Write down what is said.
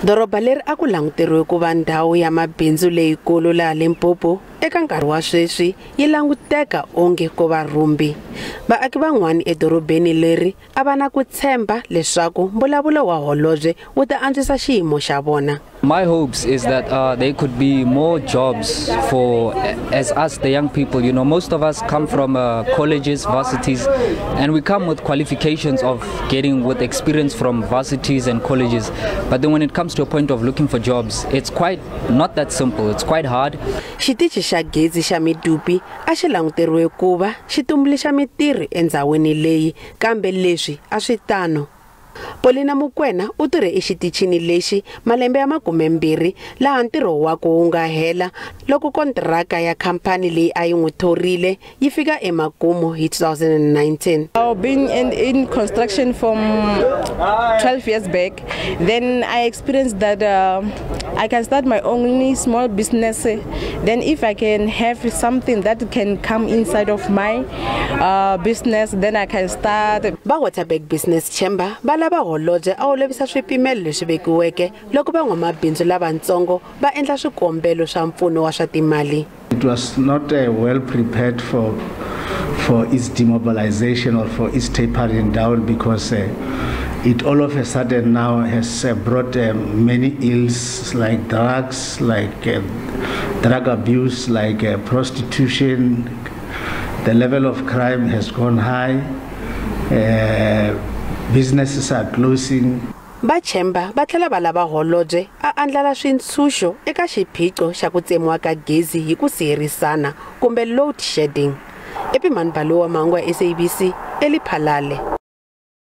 Doroba leri a ku languteriwe ku va ndhawu ya mabindzu leyikulu laha Limpopo eka nkarhi wa sweswi yi languteka onge ko varhumbi. Vaaki van'wana edorobeni leri a va na ku tshemba leswaku mbulavulo wa holobye wu ta antswisa xiyimo xa vona. My hopes is that there could be more jobs for as us the young people. You know, most of us come from colleges, varsities, and we come with qualifications of getting with experience from varsities and colleges. But then when it comes to a point of looking for jobs, it's quite not that simple. It's quite hard. Xitichi xa gezi xa Midupi a xi languteriwe ku va xi tumbuluxa mitirho endhawini leyi, kambe leswi a swi tano. Polina Mukwena u tirhe exitichini lexi malembe ya 20 laha ntirho wako wu nga hela loko kontraka ya khampani leyi a yi n'wi thorile yi fika emakumu hi 2019. I've been in construction from 12 years back. Then I experienced that I can start my own small business. Then if I can have something that can come inside of my business, then I can start. Waterberg Business Chamber balava holobye a olovisa swipimelo leswi vekiweke loko van'wamabindzu lavatsongo va endla swikombelo swa mpfuno wa swa timali. It was not well prepared for its demobilization or for its tapering down, because it all of a sudden now has brought many ills like drugs, like drug abuse, like prostitution. The level of crime has gone high. Businesses are closing. Bachemba batlhela va lava holobye a andlala swintshuxo eka xiphiqo xa ku tsemiwa ka gezi hi ku siyerisana kumbe load shedding. Epi Manbalo wa Mahungu ya SABC eLimpopo.